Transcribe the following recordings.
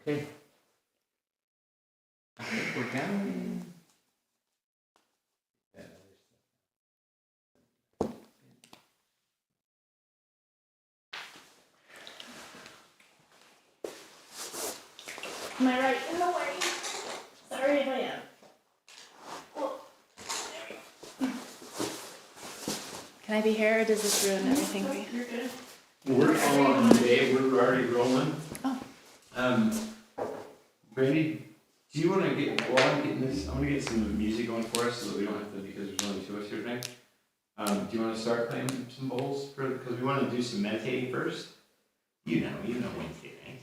Okay. I think we're down. Am I right in the way? Sorry if I am. Can I be here or does this ruin everything for you? You're good. We're on today. We're already rolling. Oh. Brandy, do you want to get, while I'm getting this, I want to get some music going for us so that we don't have to, because there's only 2 of us here tonight. Do you want to start playing some bowls? Because we want to do some meditating first. You know Wednesday night.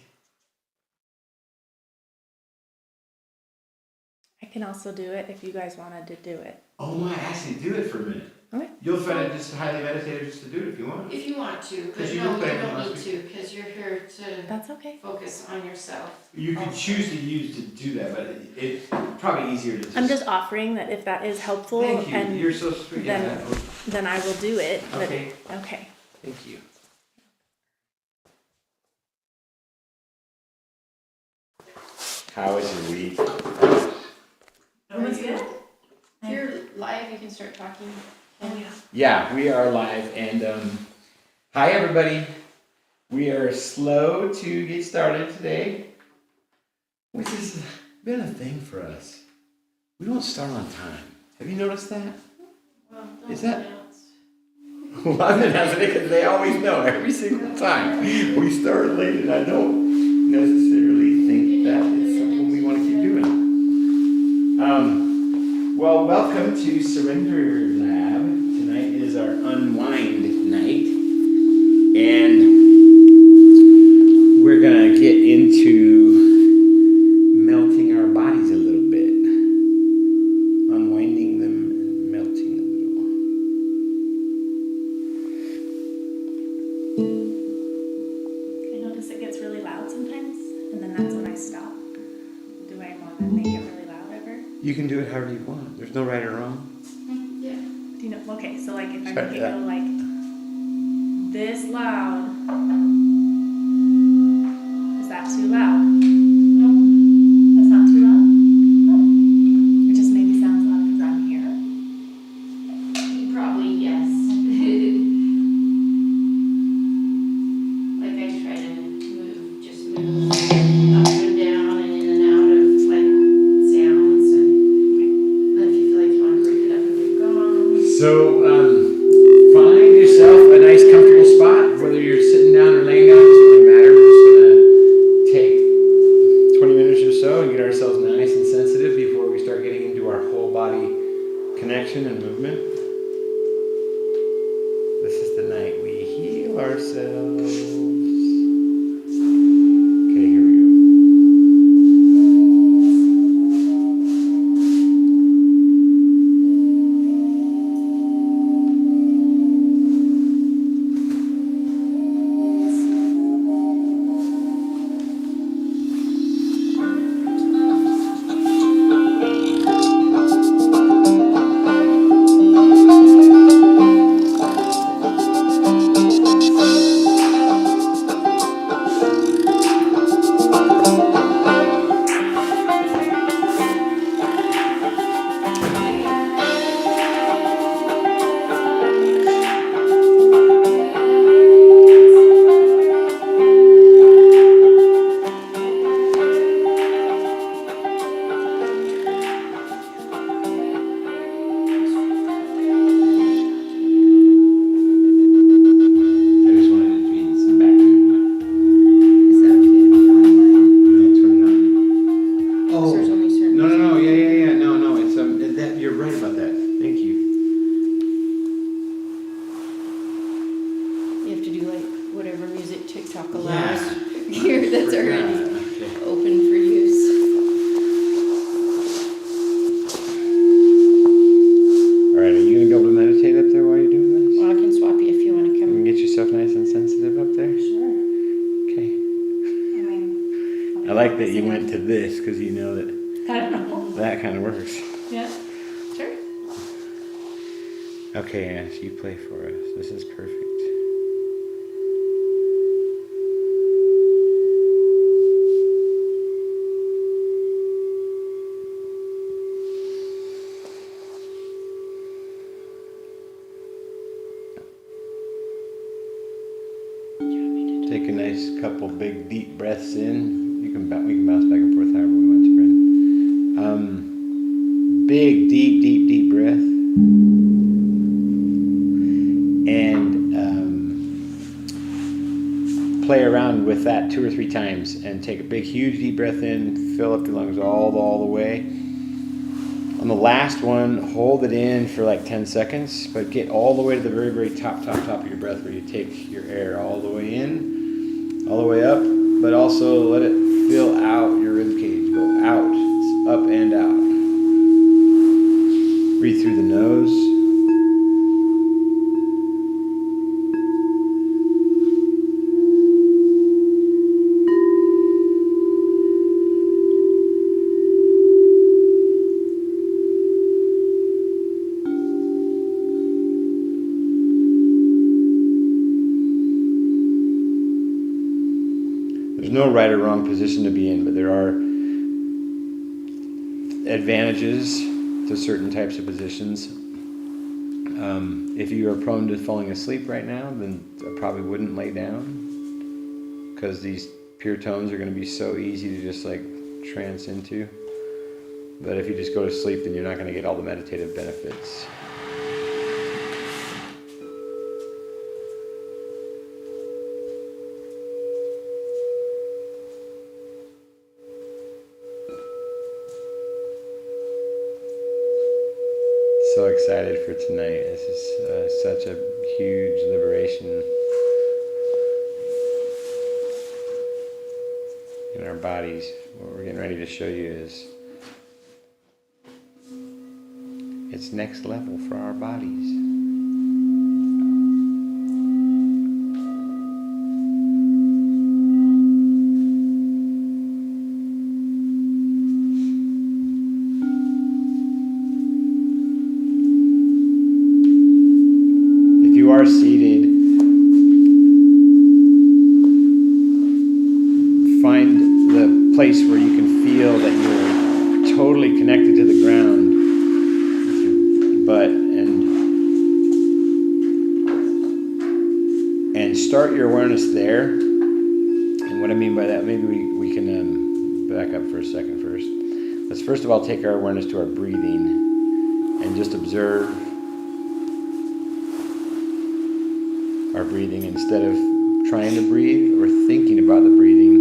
I can also do it if you guys wanted to do it. Oh my, actually do it for a minute. Okay. You'll find it just highly meditative just to do it if you want. If you want to, but you no, were playing you don't last need to, because you're here to That's okay. focus on yourself. You could choose to do that, but it's probably easier to just... I'm just offering that if that is helpful. Thank you, and you're so sweet. then I will do it. Okay. But, okay. Thank you. How was your week? It was good. If you're live, you can start talking. Oh, yeah. Yeah, we are live, and hi everybody. We are slow to get started today, which has been a thing for us. We don't start on time. Have you noticed that? Well, Is that- Well, I'm announcing it because they always know every single time. We start late, and I don't necessarily think that is something we want to keep doing. Well, welcome to Surrender Lab. Tonight is our unwind night, and we're gonna get into melting our bodies a little bit, unwinding them and melting a little. I notice it gets really loud sometimes, and then that's when I stop. Do I want to make it really loud ever? You can do it however you want. There's no right or wrong. Yeah. Do you know? Okay, so like if I Try make it that. go like this loud, is that too loud? No, that's not too loud. No, it just maybe sounds loud because I'm here. Probably yes. Like I try to move up and down and in and out of like sounds, and then if you feel like you want to break it up and keep going. So, find yourself a nice comfortable spot, whether you're sitting down or laying down, it doesn't really matter. We're just gonna take 20 minutes or so and get ourselves nice and sensitive before we start getting into our whole body connection and movement. This is the night we heal ourselves. Okay, here we go. I just wanted it to be some background. Is that okay to be online? No, turn it on. Because there's only certain. No, yeah. No, it's that you're right about that. Thank you. You have to do like whatever music TikTok allows. Yeah. Here, that's already Okay. open for use. All right, are you gonna be able to meditate up there while you're doing this? Well, I can swap you if you want to You come. can get yourself nice and sensitive up there. Sure. Okay. I mean, I like that you went to this because you know that I don't know. that kind of works. Yeah. Sure. Okay, Ash, you play for us. This is perfect. Take a nice couple big deep breaths in. We can bounce back and forth however we want to, Brandon. Big, deep breath. And play around with that 2 or 3 times. And take a big, huge deep breath in. Fill up your lungs all the way. On the last one, hold it in for like 10 seconds, but get all the way to the very, very top of your breath where you take your air all the way in, all the way up, but also let it fill out your rib cage. Go out, it's up and out. Breathe through the nose. There's no right or wrong position to be in, but there are advantages to certain types of positions. If you are prone to falling asleep right now, then I probably wouldn't lay down, because these pure tones are going to be so easy to just like trance into. But if you just go to sleep, then you're not going to get all the meditative benefits. So excited for tonight. This is such a huge liberation in our bodies. What we're getting ready to show you is it's next level for our bodies. You are seated, find the place where you can feel that you're totally connected to the ground with your butt, and start your awareness there. And what I mean by that, maybe we can back up for a second first. Let's first of all take our awareness to our breathing and just observe our breathing. Instead of trying to breathe or thinking about the breathing,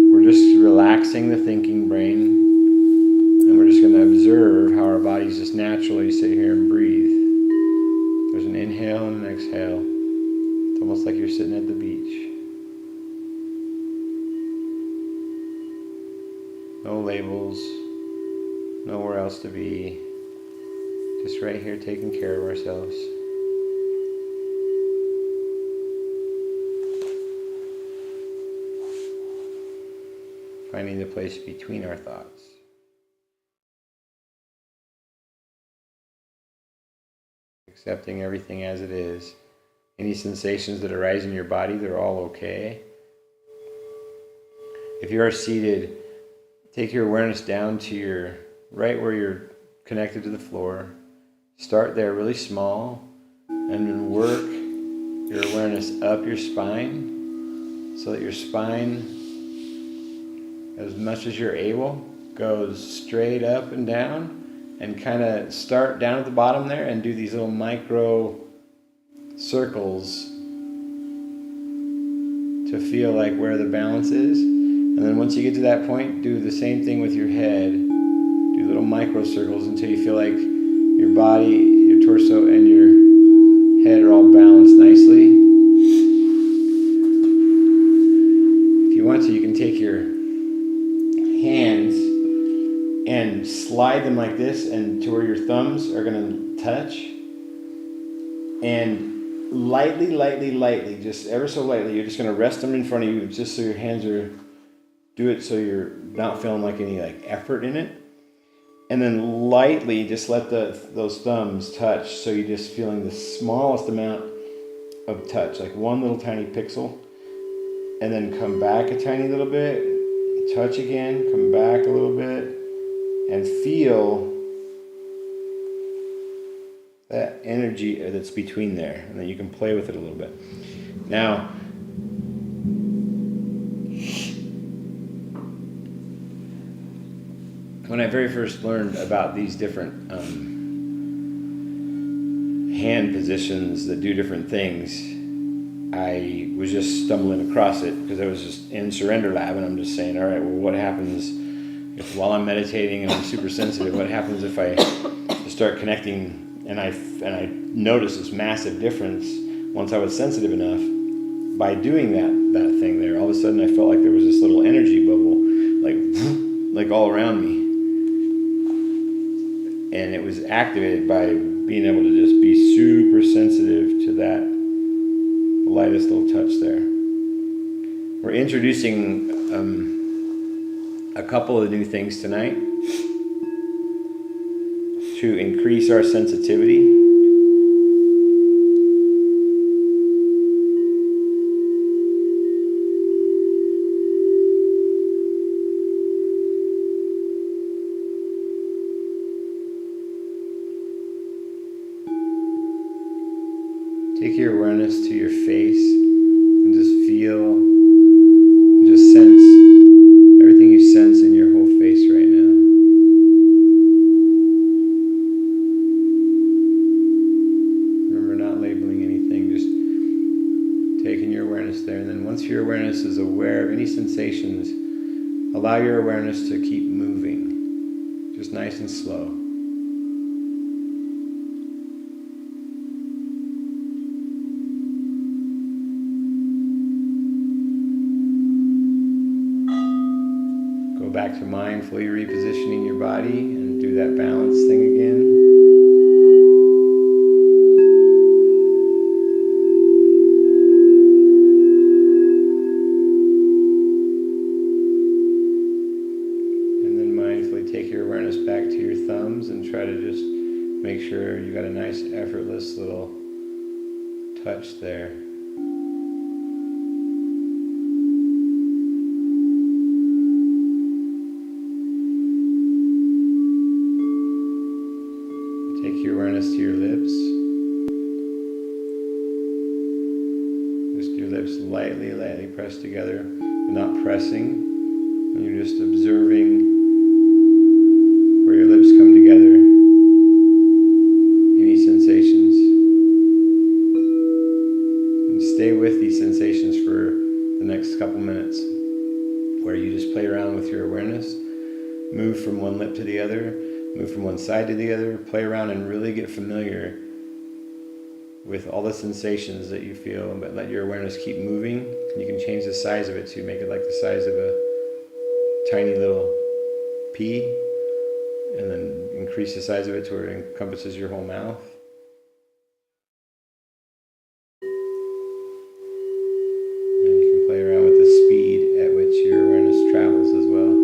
we're just relaxing the thinking brain, and we're just going to observe how our bodies just naturally sit here and breathe. There's an inhale and an exhale. It's almost like you're sitting at the beach. No labels, nowhere else to be, just right here taking care of ourselves. Finding the place between our thoughts. Accepting everything as it is. Any sensations that arise in your body, they're all okay. If you are seated, take your awareness down to right where you're connected to the floor. Start there really small, and then work your awareness up your spine so that your spine, as much as you're able, goes straight up and down, and kind of start down at the bottom there and do these little micro circles to feel like where the balance is. And then once you get to that point, do the same thing with your head. Do little micro circles until you feel like your body, your torso, and your head are all balanced nicely. If you want to, you can take your hands and slide them like this, and to where your thumbs are going to touch, and lightly, just ever so lightly, you're just going to rest them in front of you, just so your hands are, do it so you're not feeling like any like effort in it, and then lightly just let those thumbs touch, so you're just feeling the smallest amount of touch, like one little tiny pixel, and then come back a tiny little bit, touch again, come back a little bit, and feel that energy that's between there, and then you can play with it a little bit. Now, when I very first learned about these different hand positions that do different things, I was just stumbling across it because I was just in Surrender Lab, and I'm just saying, all right, well, what happens if while I'm meditating and I'm super sensitive, what happens if I start connecting and I noticed this massive difference once I was sensitive enough by doing that thing there. All of a sudden I felt like there was this little energy bubble, like all around me. And it was activated by being able to just be super sensitive to that lightest little touch there. We're introducing a couple of new things tonight to increase our sensitivity. Take your awareness to your face and just feel, and just sense everything you sense in your whole face right now. Remember, not labeling anything, just taking your awareness there. And then once your awareness is aware of any sensations, allow your awareness to keep moving, just nice and slow. Back to mindfully repositioning your body and do that balance thing again. And then mindfully take your awareness back to your thumbs and try to just make sure you got a nice effortless little touch there. Take your awareness to your lips. Just your lips lightly pressed together, but not pressing. And you're just observing where your lips come together. Any sensations. And stay with these sensations for the next couple minutes, where you just play around with your awareness, move from one lip to the other, move from one side to the other, play around and really get familiar with all the sensations that you feel, but let your awareness keep moving. You can change the size of it to make it like the size of a tiny little pea, and then increase the size of it to where it encompasses your whole mouth. And you can play around with the speed at which your awareness travels as well.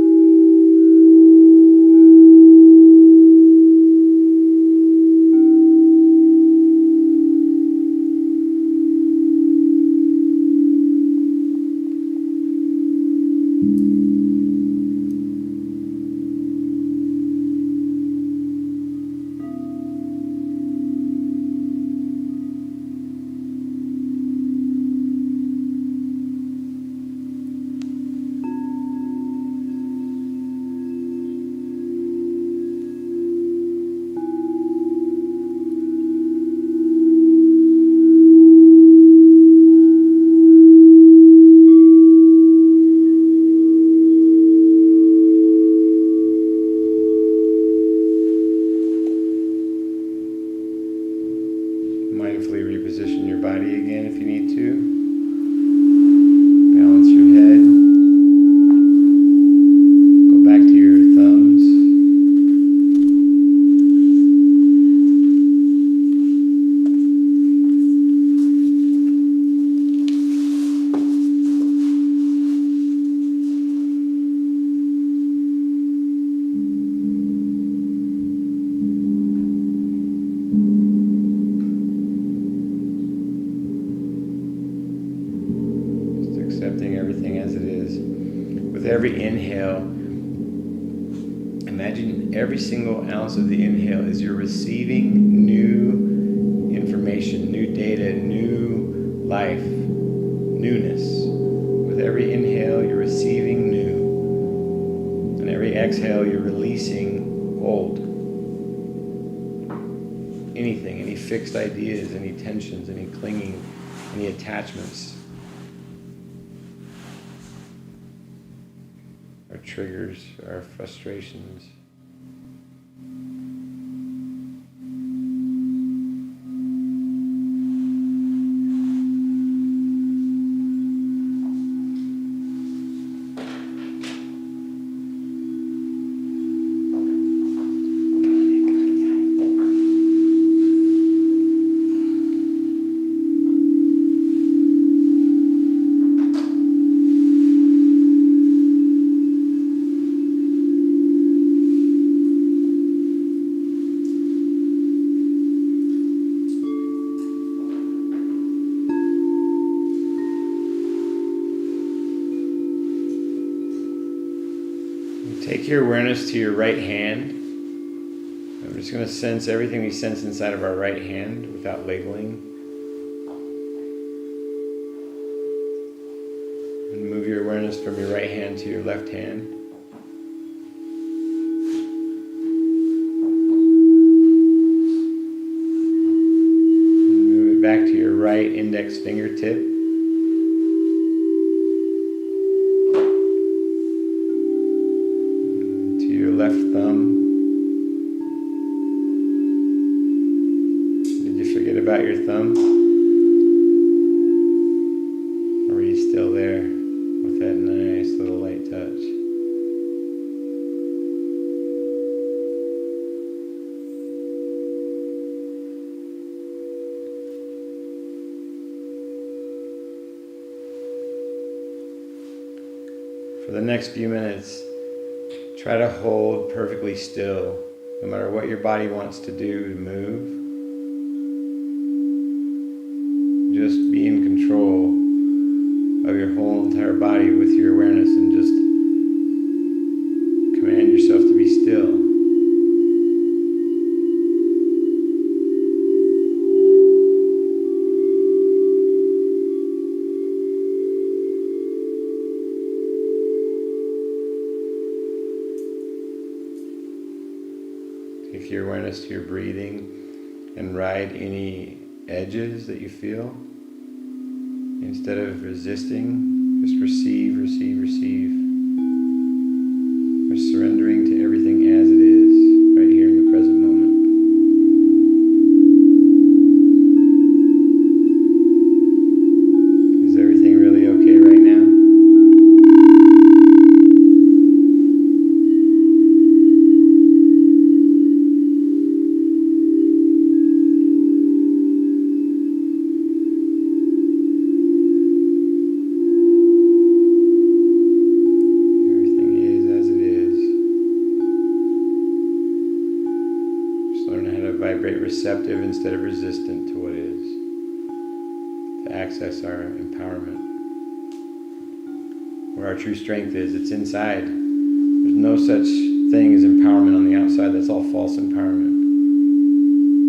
Mindfully reposition your body again if you need to. Balance your head. Go back to your thumbs. Accepting everything as it is. With every inhale, imagine every single ounce of the inhale is you're receiving new information, new data, new life, newness. With every inhale, you're receiving new. And every every exhale, you're releasing old. Anything, any fixed ideas, any tensions, any clinging, any attachments. Our triggers, our frustrations. Take your awareness to your right hand. I'm just going to sense everything we sense inside of our right hand without labeling. And move your awareness from your right hand to your left hand. And move it back to your right index fingertip. Left thumb. Did you forget about your thumb? Or are you still there with that nice little light touch? For the next few minutes, try to hold perfectly still, no matter what your body wants to do to move. Just be in control of your whole entire body with your awareness and just command yourself to be still. Take your awareness to your breathing and ride any edges that you feel. Instead of resisting, just receive, receive, receive. We're surrendering to everything as it is, right here in the present moment. Is everything really okay right now? Vibrate receptive instead of resistant to what is, to access our empowerment. Where our true strength is, it's inside. There's no such thing as empowerment on the outside. That's all false empowerment.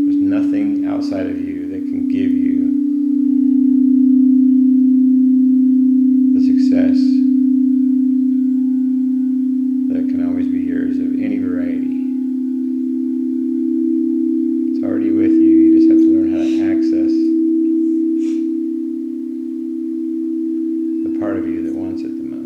There's nothing outside of you that can give you the success that can always be yours of any variety. Already with you, you just have to learn how to access the part of you that wants it the most.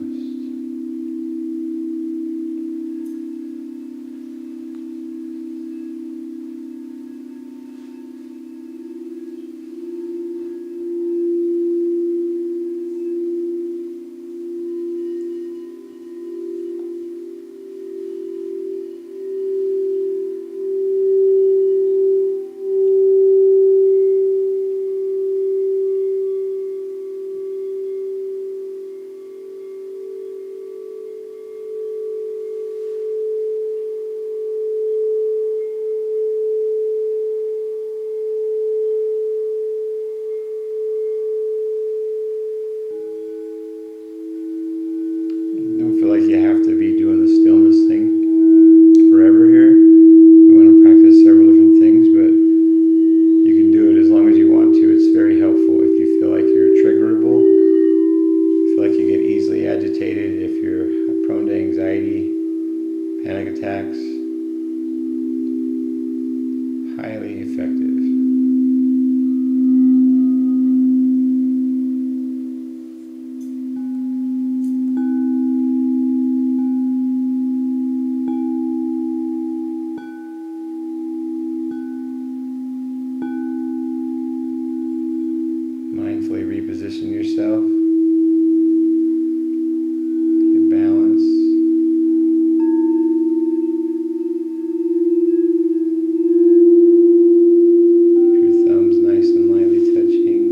mindfully reposition yourself. Get balance. Your thumbs nice and lightly touching.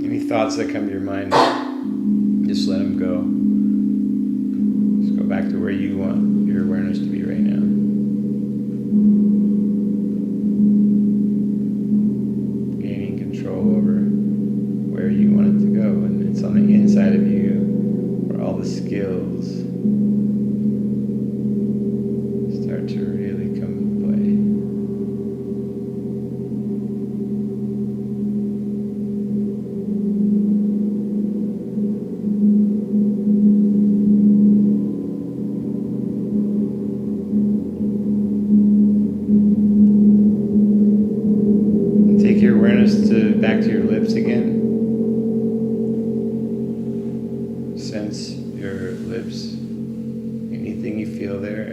Any thoughts that come to your mind, just let them go. Just go back to where you want your awareness to be right now. Gaining control over where you want it to go. And it's on the inside of you where all the skills start to really come into play. Take your awareness back to your lips again. Sense your lips, anything you feel there,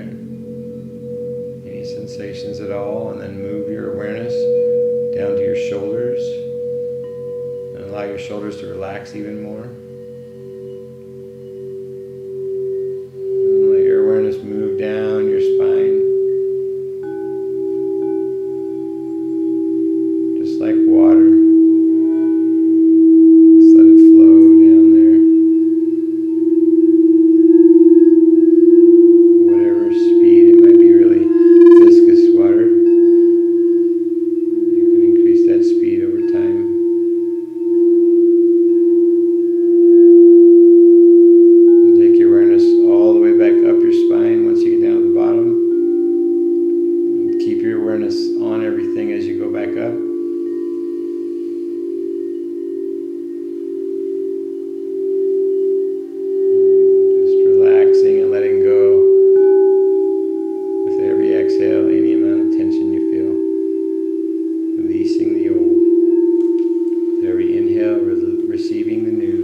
any sensations at all, and then move your awareness down to your shoulders and allow your shoulders to relax even more. And let your awareness move down your spine. Just like water, just let it flow down there. Whatever speed, it might be really viscous water. You can increase that speed over time. And take your awareness all the way back up your spine once you get down to the bottom. And keep your awareness on everything as you go back up. Exhale any amount of tension you feel, releasing the old. With every inhale, receiving the new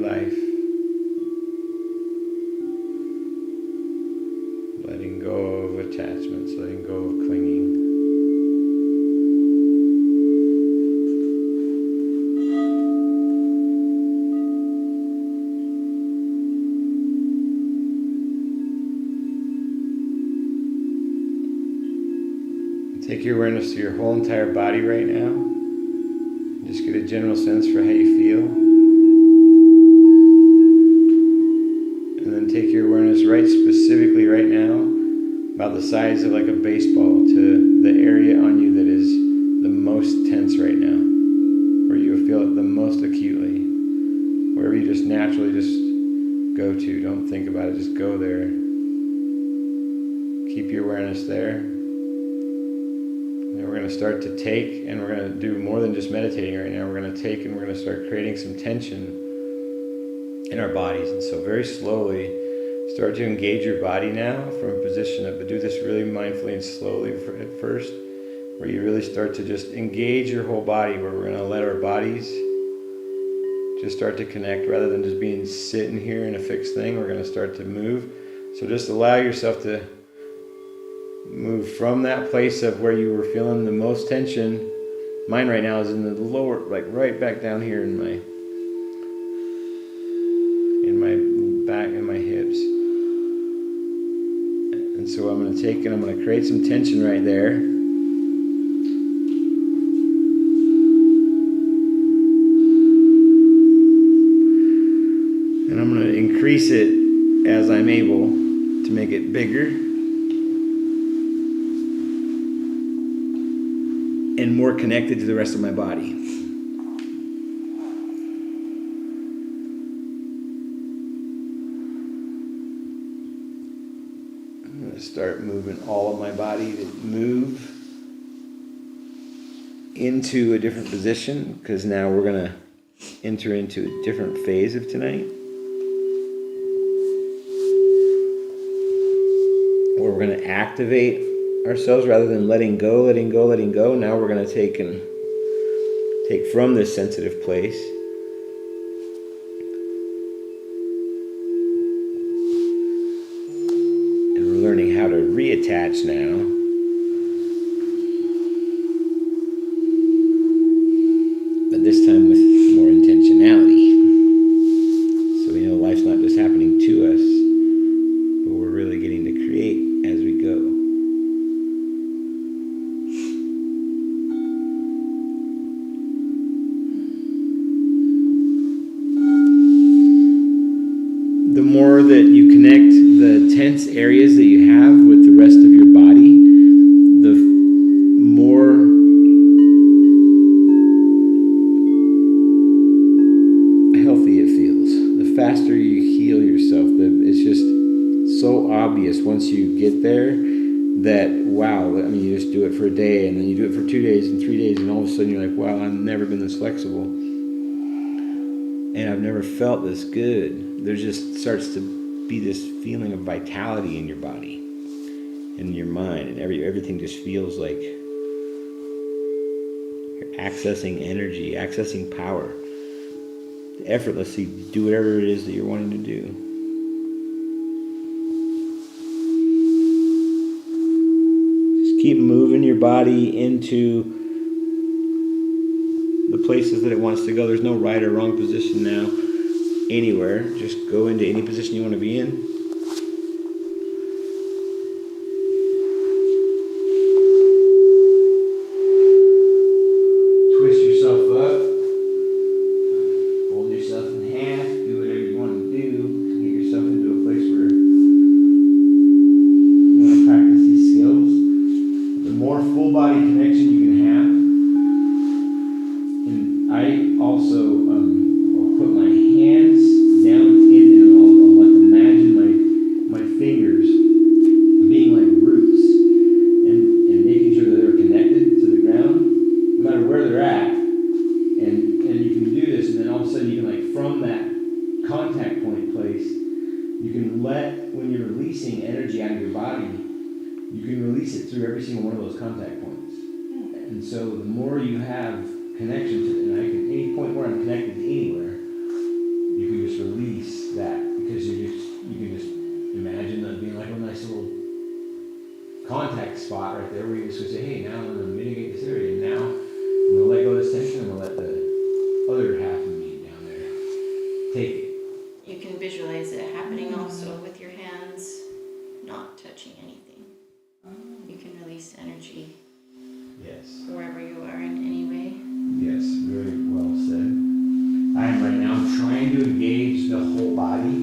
life. Letting go of attachments, letting go of clinging. Take your awareness to your whole entire body right now. Just get a general sense for how you feel. And then take your awareness right specifically right now about the size of like a baseball to the area on you that is the most tense right now, where you feel it the most acutely, wherever you just naturally just go to. Don't think about it, just go there. Keep your awareness there. And we're going to start to take, and we're going to do more than just meditating right now. We're going to take and we're going to start creating some tension in our bodies. And so very slowly, start to engage your body now from a position of, but do this really mindfully and slowly at first, where you really start to just engage your whole body, where we're going to let our bodies just start to connect rather than just being sitting here in a fixed thing. We're going to start to move. So just allow yourself to move from that place of where you were feeling the most tension. Mine right now is in the lower, like right back down here in my back and my hips. And so I'm going to take and I'm going to create some tension right there. And I'm going to increase it as I'm able to make it bigger and more connected to the rest of my body. I'm going to start moving all of my body to move into a different position, because now we're going to enter into a different phase of tonight, where we're going to activate ourselves rather than letting go. Now we're going to take from this sensitive place pretty attached now. But this time with more intentionality. So we know life's not just happening to us, but we're really getting to create as we go. The more that you connect the tense areas that you have with the rest of your body, the more healthy it feels. The faster you heal yourself. It's just so obvious once you get there that, wow, I mean, you just do it for a day, and then you do it for 2 days and 3 days, and all of a sudden you're like, wow, I've never been this flexible. And I've never felt this good. There just starts to be this feeling of vitality in your body, in your mind, and everything just feels like you're accessing energy, accessing power, to effortlessly do whatever it is that you're wanting to do. Just keep moving your body into the places that it wants to go. There's no right or wrong position now anywhere. Just go into any position you want to be in. Twist yourself up. Hold yourself in half. Do whatever you want to do. Get yourself into a place where you want to practice these skills. The more full body connection you can have. And I also will put my hands down in, and I'll like imagine my fingers being like roots, and making sure that they're connected to the ground, no matter where they're at. And you can do this, and then all of a sudden you can, like, from that contact point place, you can let, when you're releasing energy out of your body, you can release it through every single one of those contact points. And so the more you have connection to it, and any point where I'm connected to anywhere, you can just release that, because you can just imagine that being like a nice little contact spot right there where you just say, hey, now I'm going to mitigate this area, and now I'm going to let go of this tension, and I'm going to let the other half of me down there take it. You can visualize it happening also with your hands not touching anything. You can release energy. Yes. Wherever you are in any way. Yes, very well said. I'm right now trying to engage the whole body.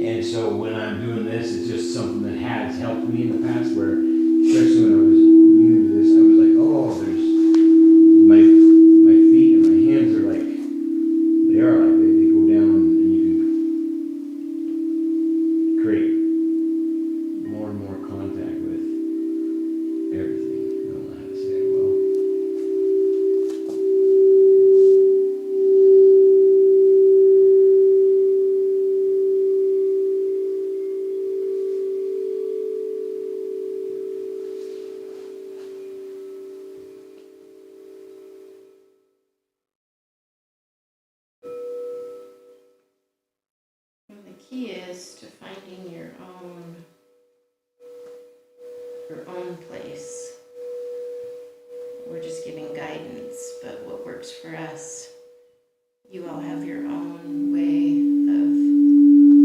And so when I'm doing this, it's just something that has helped me in the past, where, especially when I was new to this, I was like, oh, there's my feet and my hands are like, they are like, they go down, and you can create more and more contact with everything. I don't know how to say it well. And the key is to finding your own place. We're just giving guidance, but what works for us, you all have your own way of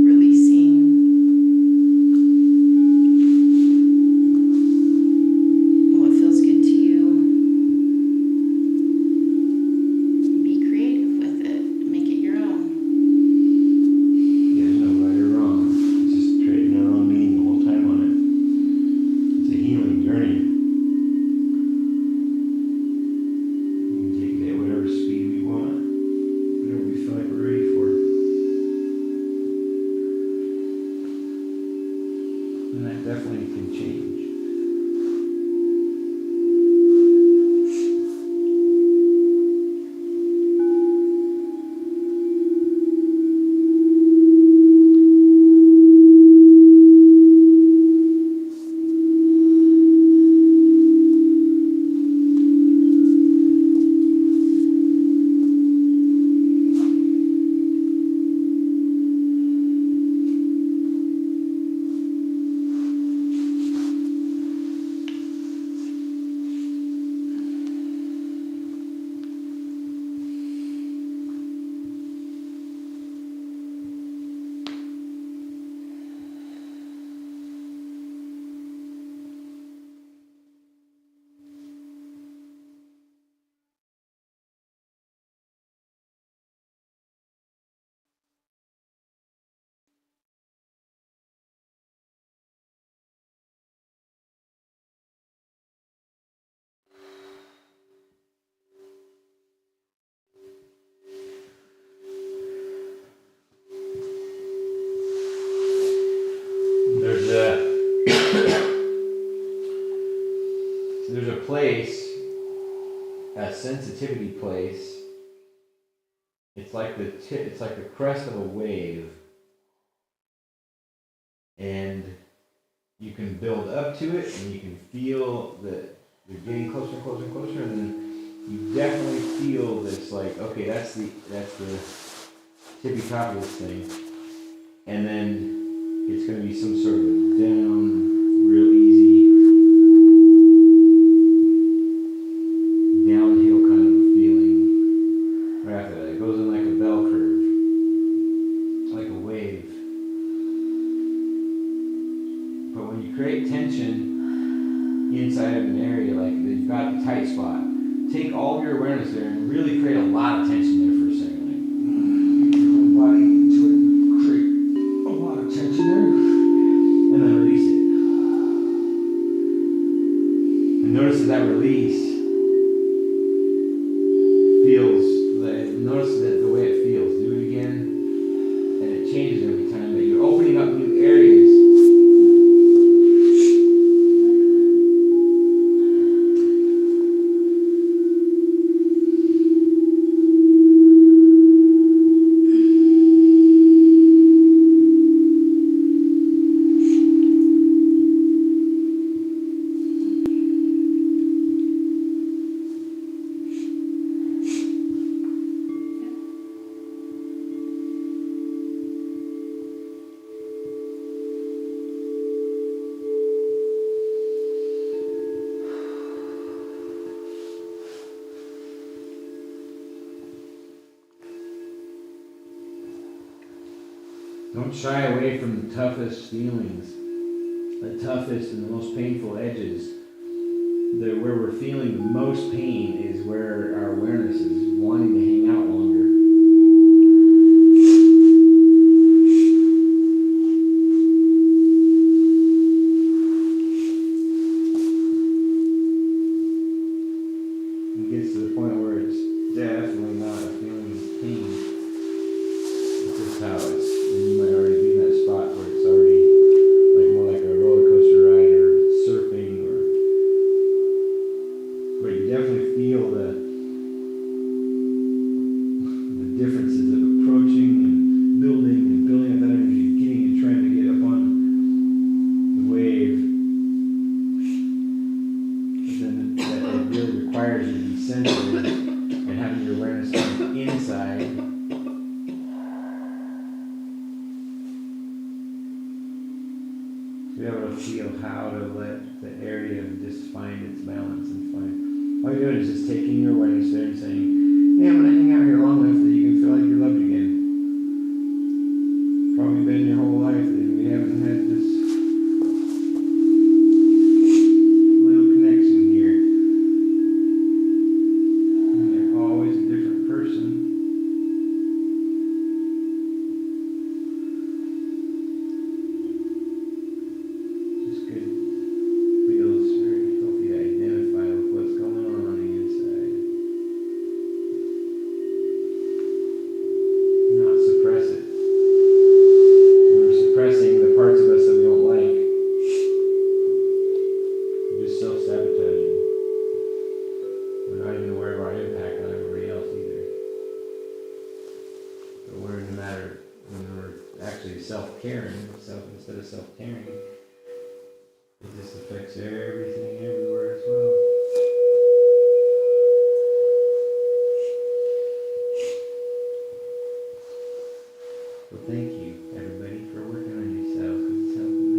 releasing what feels good to you. Be creative with it. Make it your own. There's no right or wrong. It's just creating our own meaning the whole time on it. It's a healing journey. We can take it at whatever speed we want, whatever we feel like we're ready place, a sensitivity place. It's like it's like the crest of a wave, and you can build up to it, and you can feel that you're getting closer and closer and closer, and then you definitely feel this like, okay, that's the tippy top of this thing, and then it's going to be some sort of a down, real easy, downhill kind of a feeling right after that. It goes in like a bell curve, like a wave. But when you create tension inside of an area, like you've got a tight spot, take all of your awareness there and really create a lot of tension there for a second. Like, your whole body into it, create a lot of tension there, and then release it. And notice that release feels, notice that the way it feels. Do it again, and it changes every time that you're opening up new areas. Don't shy away from the toughest feelings, the toughest and the most painful edges. Where we're feeling the most pain is where our awareness is wanting to hang out longer. It gets to the point where it's definitely not a feeling of pain. It's just how it's. And you might already be in that spot where it's already like more like a roller coaster ride or surfing, but you definitely feel the differences of approaching and building up that energy, getting and trying to get up on the wave. But then it really requires you to be sensitive and having your awareness on the inside. Be able to feel how to let the area just find its balance and find. All you're doing is just taking your awareness there and saying, "Hey, I'm gonna hang out here long enough that you can feel like you're loved again." Probably been your whole life that we haven't had this little connection here. And you're always a different person. Self-caring, instead of self-caring, it just affects everything everywhere as well. So thank you, everybody, for working on yourselves, because it's helping me.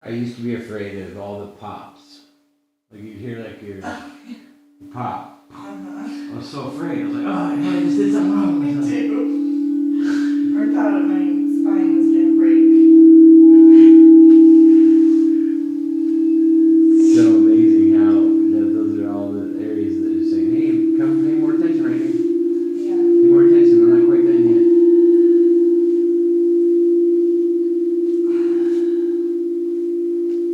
I used to be afraid of all the pops. Like you'd hear like your pop. I was so afraid. I was like, oh, I just did something wrong. Me too. Or thought my spine was gonna break. So amazing how those are all the areas that are saying, hey, come pay more attention right here. Yeah. Pay more attention. We're not quite done yet.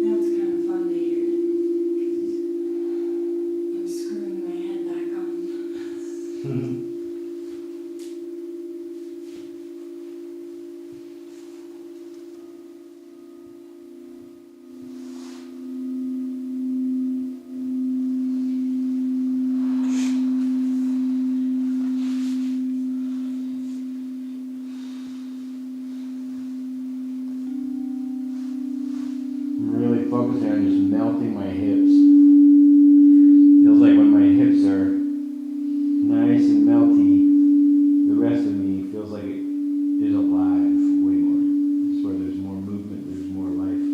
Now it's kind of fun to hear. I'm screwing my head back on. I'm really focusing on just melting my hips. Feels like when my hips are nice and melty, the rest of me feels like it is alive way more. It's where there's more movement, there's more life.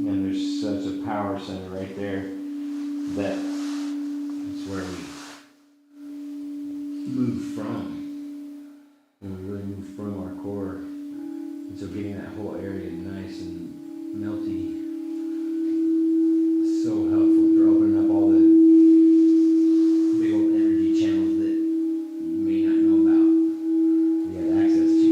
And there's such a power center right there that it's where we move from. And we really move from our core. And so getting that whole area nice and melty is so helpful for opening up all the big old energy channels that you may not know about. You have access to.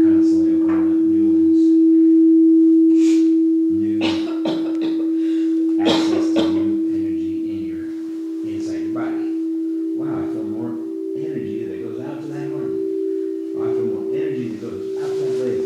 Constantly opening up new ones. New access to new energy in your inside your body. Wow, I feel more energy that goes out to that arm. Oh, I feel more energy that goes out to that leg.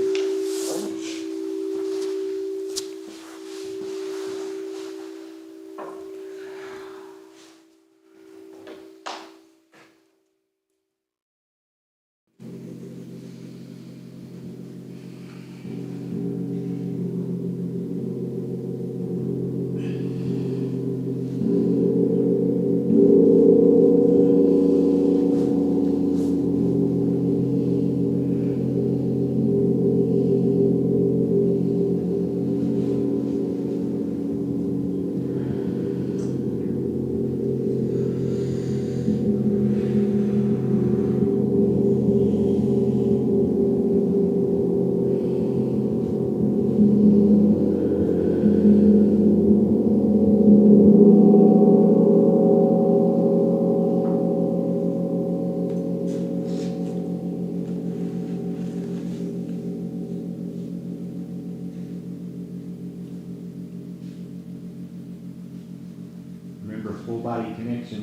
Remember, full body connection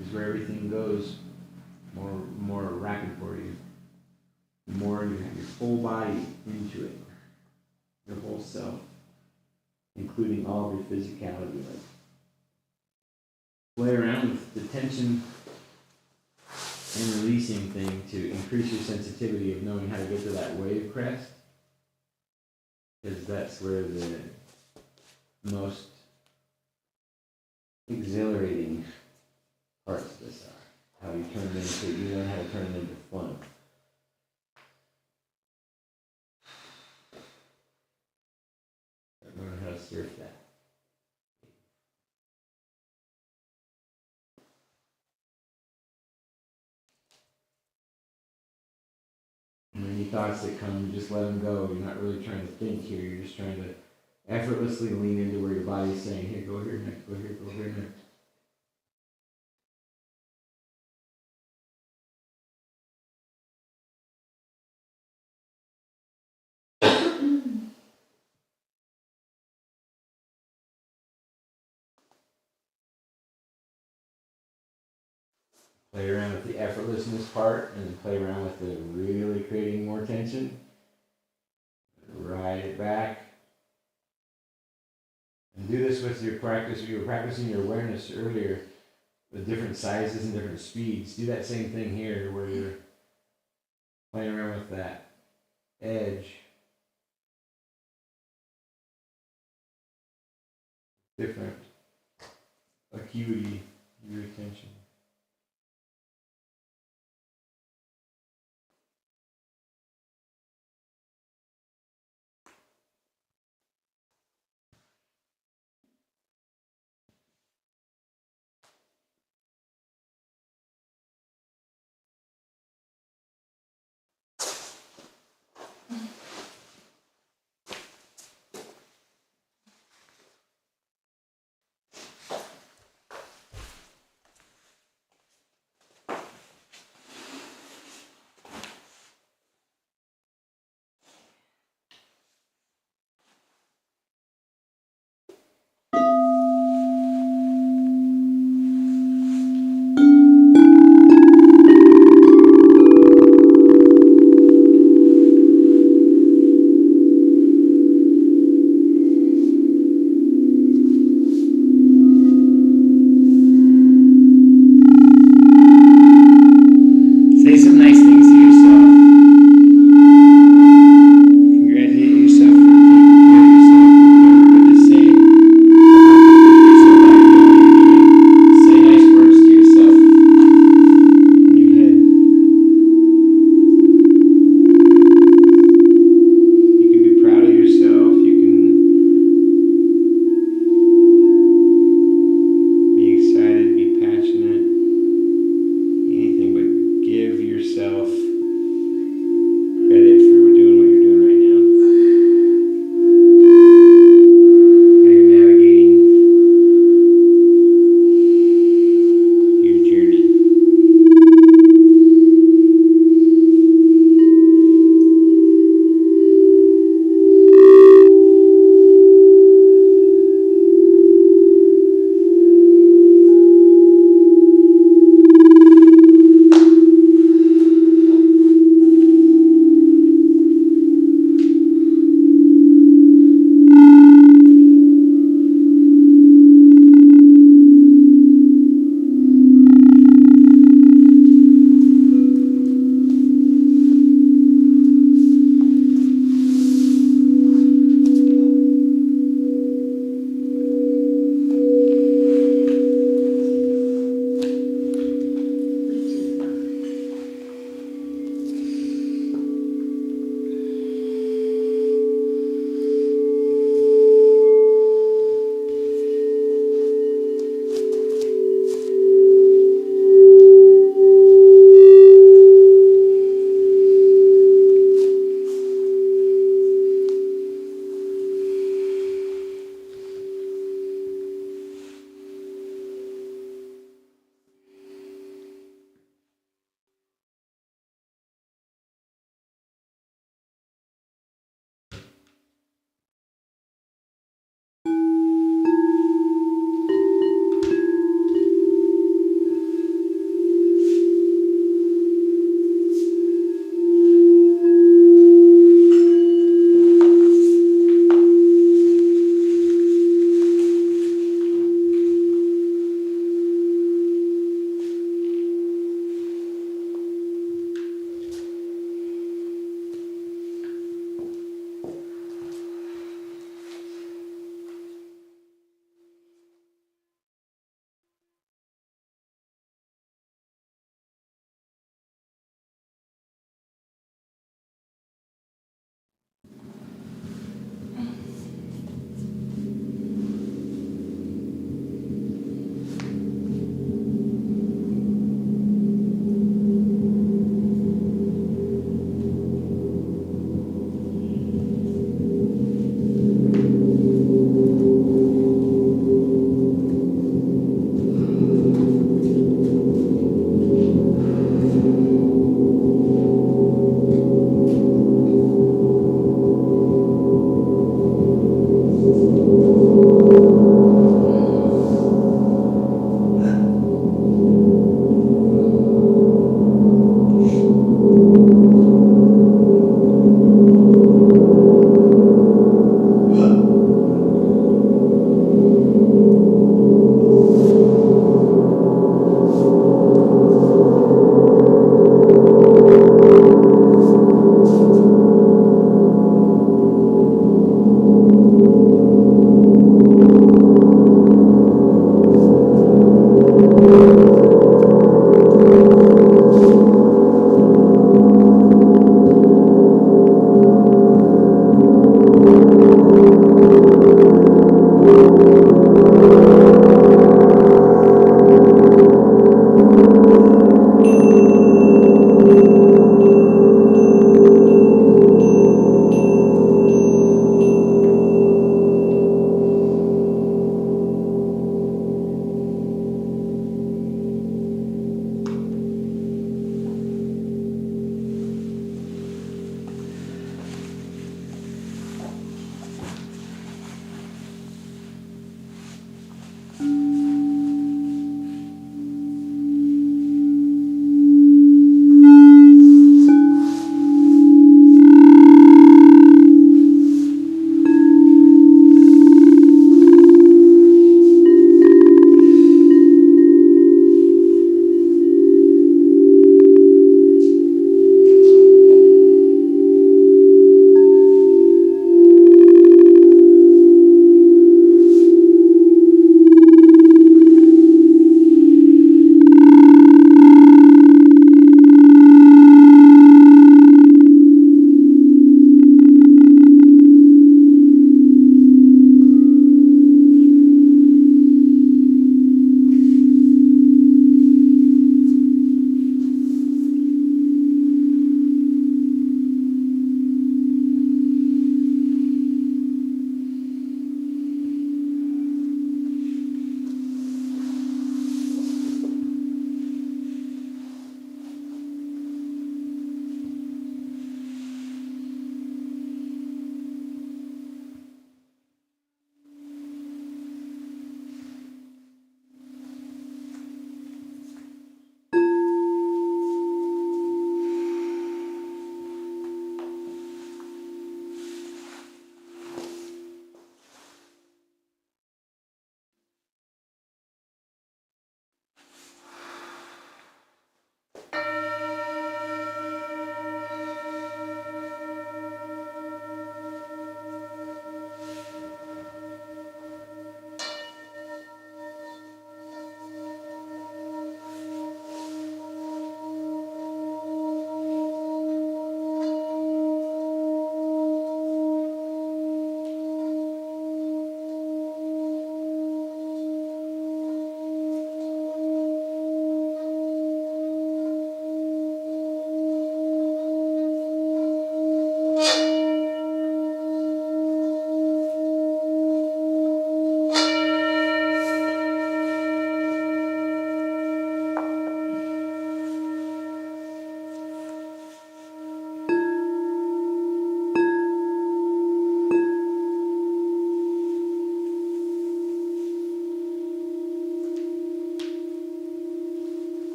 is where everything goes more rapid for you. The more you have your full body into it, your whole self, including all of your physicality. Like play around with the tension and releasing thing to increase your sensitivity of knowing how to get to that wave crest, because that's where the most exhilarating parts of this are. How you turn it into, you learn how to turn it into fun. Learn how to surf that. And any thoughts that come, you just let them go. You're not really trying to think here. You're just trying to effortlessly lean into where your body's saying, here, go here next, go here, go here next. Play around with the effortlessness part and then play around with the really creating more tension. Ride it back. And do this with your practice. You were practicing your awareness earlier with different sizes and different speeds. Do that same thing here where you're playing around with that edge. Different acuity of your attention.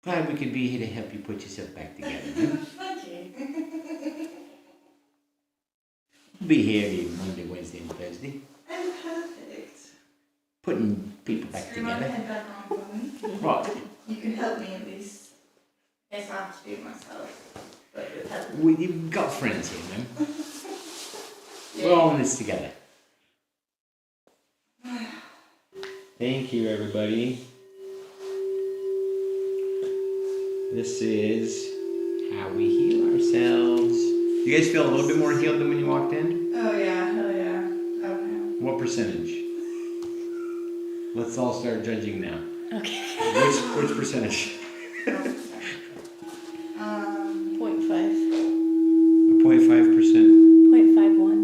Glad we could be here to help you put yourself back together. Huh? Okay. We'll be here every Monday, Wednesday, and Thursday. I'm perfect. Putting people back Screw my together. head back on for me. What? You can help me at least. I guess I have to do it myself. But with help. You've got friends here, man. We're all in this together. Thank you, everybody. This is how we heal ourselves. You guys feel a little bit more healed than when you walked in? Oh yeah, hell yeah. Okay. What percentage? Let's all start judging now. Okay. Which percentage? 0.5. 0.5%. 0.51.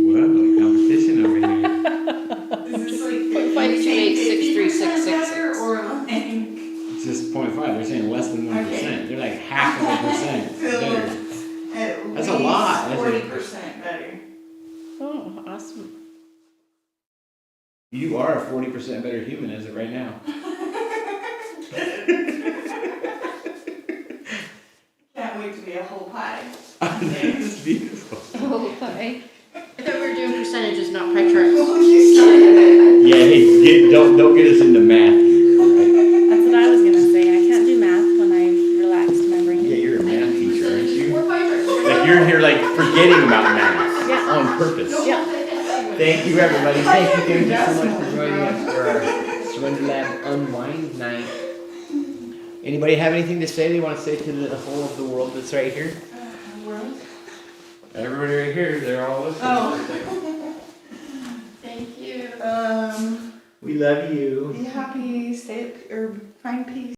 Whoa, competition over here. Is this like 0.528636666. or like It's just 0.5. They're saying less than 1%. Okay. They're like half of a percent better. at That's a lot. That's 40% better. Oh, awesome. You are a 40% better human as of right now. Can't wait to be a whole pie. This is beautiful. Okay. I thought we were doing percentages, not pie charts. Oh, you started. Yeah, hey, don't get us into math here, right? That's what I was gonna say. I can't do math when I've relaxed my brain. Yeah, you're a math teacher, aren't you? Or pie charts. Like you're here like forgetting about math Yeah. on purpose. Yeah. Thank you, everybody. Thank you so much for joining us for our Surrender Lab Unwind night. Anybody have anything to say they want to say to the whole of the world that's right here? World? Everybody right here, they're all listening. Oh. Thank you. We love you. Be happy, stay or find peace.